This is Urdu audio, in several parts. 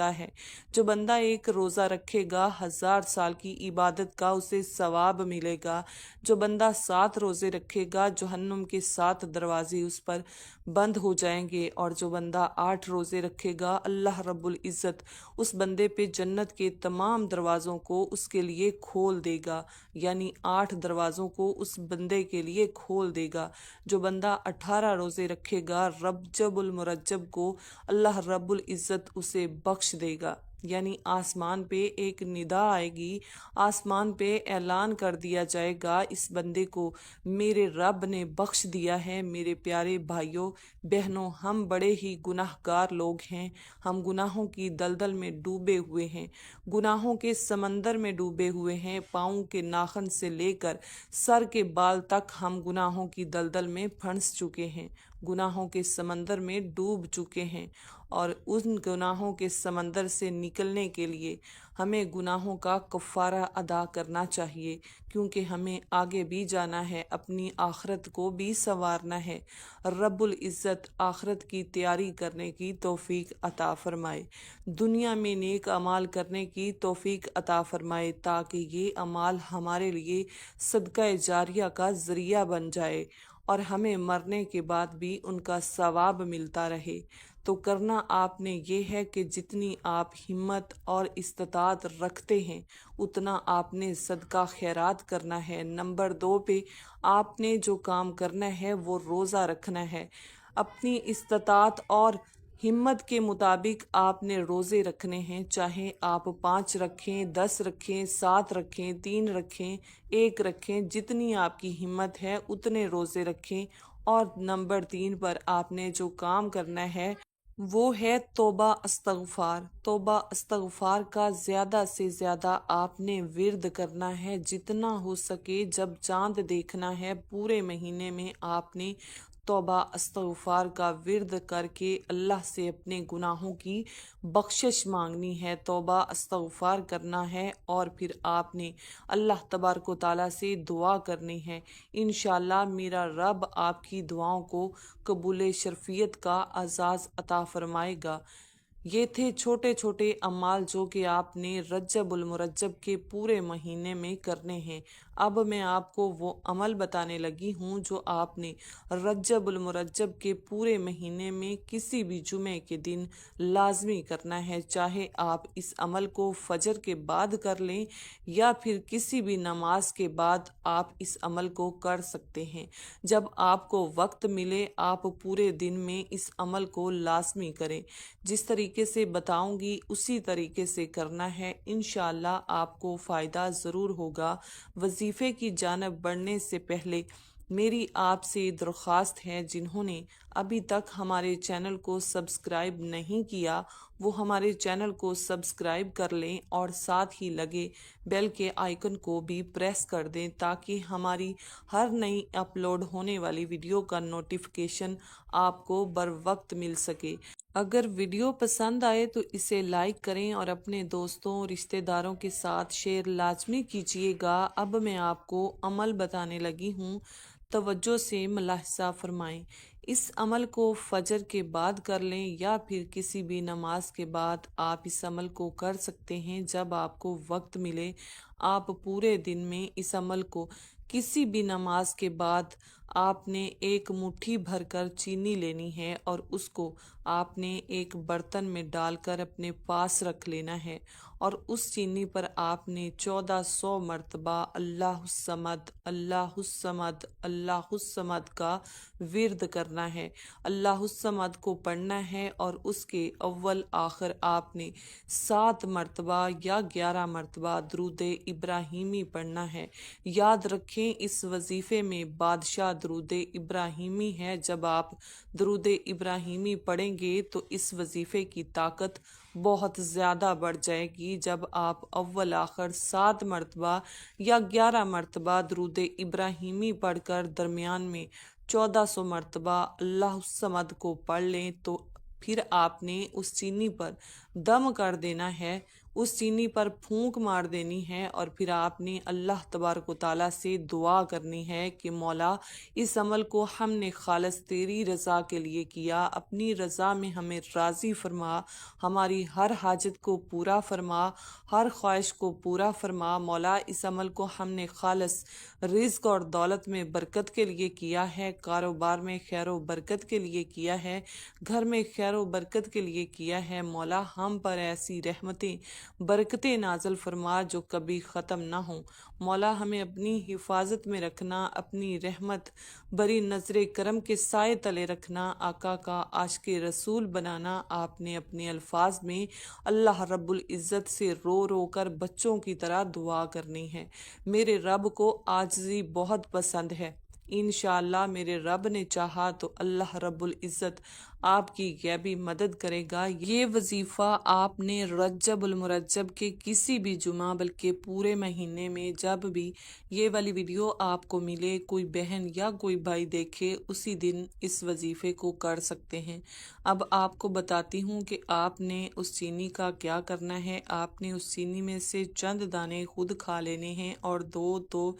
لکھتا ہے۔ جو بندہ ایک روزہ رکھے گا 1000 سال کی عبادت کا اسے ثواب ملے گا۔ جو بندہ 7 روزے رکھے گا جہنم کے 7 دروازے اس پر بند ہو جائیں گے، اور جو بندہ 8 روزے رکھے گا اللہ رب العزت اس بندے پہ جنت کے تمام دروازوں کو اس کے لیے کھول دے گا، یعنی 8 دروازوں کو اس بندے کے لیے کھول دے گا۔ جو بندہ 18 روزے رکھے گا رجب المرجب کو اللہ رب العزت اسے بخش دے گا، یعنی آسمان پہ ایک ندا آئے گی، آسمان پہ اعلان کر دیا جائے گا اس بندے کو میرے رب نے بخش دیا ہے۔ میرے پیارے بھائیوں بہنوں، ہم بڑے ہی گناہ گار لوگ ہیں، ہم گناہوں کی دلدل میں ڈوبے ہوئے ہیں، گناہوں کے سمندر میں ڈوبے ہوئے ہیں، پاؤں کے ناخن سے لے کر سر کے بال تک ہم گناہوں کی دلدل میں پھنس چکے ہیں، گناہوں کے سمندر میں ڈوب چکے ہیں، اور ان گناہوں کے سمندر سے نکلنے کے لیے ہمیں گناہوں کا کفارہ ادا کرنا چاہیے، کیونکہ ہمیں آگے بھی جانا ہے، اپنی آخرت کو بھی سنوارنا ہے۔ رب العزت آخرت کی تیاری کرنے کی توفیق عطا فرمائے، دنیا میں نیک اعمال کرنے کی توفیق عطا فرمائے، تاکہ یہ اعمال ہمارے لیے صدقہ جاریہ کا ذریعہ بن جائے اور ہمیں مرنے کے بعد بھی ان کا ثواب ملتا رہے۔ تو کرنا آپ نے یہ ہے کہ جتنی آپ ہمت اور استطاعت رکھتے ہیں اتنا آپ نے صدقہ خیرات کرنا ہے۔ نمبر 2 پہ آپ نے جو کام کرنا ہے وہ روزہ رکھنا ہے، اپنی استطاعت اور ہمت کے مطابق آپ نے روزے رکھنے ہیں، چاہے آپ 5 رکھیں، 10 رکھیں، 7 رکھیں، 3 رکھیں، 1 رکھیں، جتنی آپ کی ہمت ہے اتنے روزے رکھیں۔ اور نمبر 3 پر آپ نے جو کام کرنا ہے وہ ہے توبہ استغفار۔ توبہ استغفار کا زیادہ سے زیادہ آپ نے ورد کرنا ہے، جتنا ہو سکے۔ جب چاند دیکھنا ہے پورے مہینے میں آپ نے توبہ استغفار کا ورد کر کے اللہ سے اپنے گناہوں کی بخشش مانگنی ہے، توبہ استغفار کرنا ہے، اور پھر آپ نے اللہ تبارک و تعالیٰ سے دعا کرنی ہے۔ انشاءاللہ میرا رب آپ کی دعاؤں کو قبول شرفیت کا اعزاز عطا فرمائے گا۔ یہ تھے چھوٹے چھوٹے اعمال جو کہ آپ نے رجب المرجب کے پورے مہینے میں کرنے ہیں۔ اب میں آپ کو وہ عمل بتانے لگی ہوں جو آپ نے رجب المرجب کے پورے مہینے میں کسی بھی جمعے کے دن لازمی کرنا ہے، چاہے آپ اس عمل کو فجر کے بعد کر لیں یا پھر کسی بھی نماز کے بعد آپ اس عمل کو کر سکتے ہیں۔ جب آپ کو وقت ملے آپ پورے دن میں اس عمل کو لازمی کریں، جس طریقے سے بتاؤں گی اسی طریقے سے کرنا ہے، انشاءاللہ آپ کو فائدہ ضرور ہوگا۔ وظیفے کی جانب بڑھنے سے پہلے میری آپ سے درخواست ہے، جنہوں نے ابھی تک ہمارے چینل کو سبسکرائب نہیں کیا وہ ہمارے چینل کو سبسکرائب کر لیں اور ساتھ ہی لگے بیل کے آئیکن کو بھی پریس کر دیں، تاکہ ہماری ہر نئی اپلوڈ ہونے والی ویڈیو کا نوٹیفیکیشن آپ کو بر وقت مل سکے۔ اگر ویڈیو پسند آئے تو اسے لائک کریں اور اپنے دوستوں رشتہ داروں کے ساتھ شیئر لازمی کیجیے گا۔ اب میں آپ کو عمل بتانے لگی ہوں، توجہ سے ملاحظہ فرمائیں۔ اس عمل کو فجر کے بعد کر لیں یا پھر کسی بھی نماز کے بعد آپ اس عمل کو کر سکتے ہیں، جب آپ کو وقت ملے آپ پورے دن میں اس عمل کو کسی بھی نماز کے بعد آپ نے ایک مٹھی بھر کر چینی لینی ہے اور اس کو آپ نے ایک برتن میں ڈال کر اپنے پاس رکھ لینا ہے، اور اس چینی پر آپ نے 1400 مرتبہ اللہ الصمد اللہ الصمد اللہ الصمد کا ورد کرنا ہے۔ اللہ الصمد کو پڑھنا ہے اور اس کے اول آخر آپ نے 7 مرتبہ یا 11 مرتبہ درود ابراہیمی پڑھنا ہے۔ یاد رکھیں اس وظیفے میں بادشاہ درود ابراہیمی ہے۔ جب آپ درود ابراہیمی پڑھیں گے تو اس وظیفے کی طاقت بہت زیادہ بڑھ جائے گی۔ جب آپ اول آخر 7 مرتبہ یا 11 مرتبہ درود ابراہیمی پڑھ کر درمیان میں 1400 مرتبہ اللہ الصمد کو پڑھ لیں تو پھر آپ نے اس چینی پر دم کر دینا ہے۔ اس چینی پر پھونک مار دینی ہے اور پھر آپ نے اللہ تبارک و تعالیٰ سے دعا کرنی ہے کہ مولا اس عمل کو ہم نے خالص تیری رضا کے لیے کیا، اپنی رضا میں ہمیں راضی فرما، ہماری ہر حاجت کو پورا فرما، ہر خواہش کو پورا فرما۔ مولا اس عمل کو ہم نے خالص رزق اور دولت میں برکت کے لیے کیا ہے، کاروبار میں خیر و برکت کے لیے کیا ہے، گھر میں خیر و برکت کے لیے کیا ہے۔ مولا ہم پر ایسی رحمتیں برکتیں نازل فرما جو کبھی ختم نہ ہوں۔ مولا ہمیں اپنی حفاظت میں رکھنا، اپنی رحمت بری نظر کرم کے سائے تلے رکھنا، آقا کا عاشق رسول بنانا۔ آپ نے اپنے الفاظ میں اللہ رب العزت سے رو رو کر بچوں کی طرح دعا کرنی ہے۔ میرے رب کو عاجزی بہت پسند ہے، انشاءاللہ میرے رب نے چاہا تو اللہ رب العزت آپ کی غیبی مدد کرے گا۔ یہ وظیفہ آپ نے رجب المرجب کے کسی بھی جمعہ بلکہ پورے مہینے میں جب بھی یہ والی ویڈیو آپ کو ملے، کوئی بہن یا کوئی بھائی دیکھے، اسی دن اس وظیفے کو کر سکتے ہیں۔ اب آپ کو بتاتی ہوں کہ آپ نے اس چینی کا کیا کرنا ہے۔ آپ نے اس چینی میں سے چند دانے خود کھا لینے ہیں اور 2 تو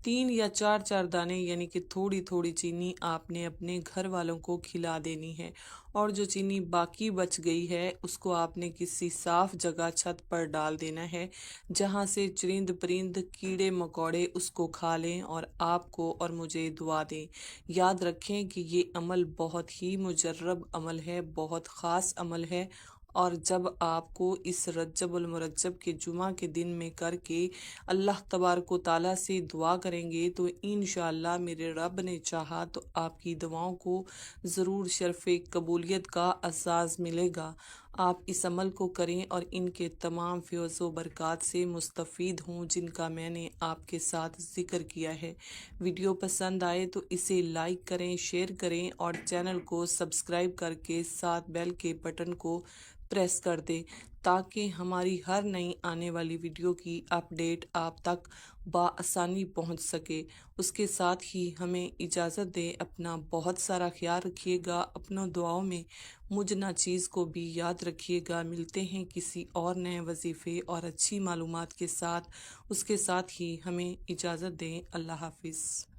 3 یا 4 دانے یعنی کہ تھوڑی تھوڑی چینی آپ نے اپنے گھر والوں کو کھلا دینی ہے، اور جو چینی باقی بچ گئی ہے اس کو آپ نے کسی صاف جگہ چھت پر ڈال دینا ہے، جہاں سے چرند پرند کیڑے مکوڑے اس کو کھا لیں اور آپ کو اور مجھے دعا دیں۔ یاد رکھیں کہ یہ عمل بہت ہی مجرب عمل ہے، بہت خاص عمل ہے، اور جب آپ کو اس رجب المرجب کے جمعہ کے دن میں کر کے اللہ تبارک و تعالیٰ سے دعا کریں گے تو انشاءاللہ میرے رب نے چاہا تو آپ کی دعاؤں کو ضرور شرف قبولیت کا اعزاز ملے گا۔ آپ اس عمل کو کریں اور ان کے تمام فیض و برکات سے مستفید ہوں جن کا میں نے آپ کے ساتھ ذکر کیا ہے۔ ویڈیو پسند آئے تو اسے لائک کریں، شیئر کریں اور چینل کو سبسکرائب کر کے ساتھ بیل کے بٹن کو پریس کر دیں تاکہ ہماری ہر نئی آنے والی ویڈیو کی اپڈیٹ آپ تک بآسانی پہنچ سکے۔ اس کے ساتھ ہی ہمیں اجازت دیں، اپنا بہت سارا خیال رکھیے گا، اپنوں دعاؤں میں مجھ ناچیز کو بھی یاد رکھیے گا۔ ملتے ہیں کسی اور نئے وظیفے اور اچھی معلومات کے ساتھ، اس کے ساتھ ہی ہمیں اجازت دیں۔ اللہ حافظ۔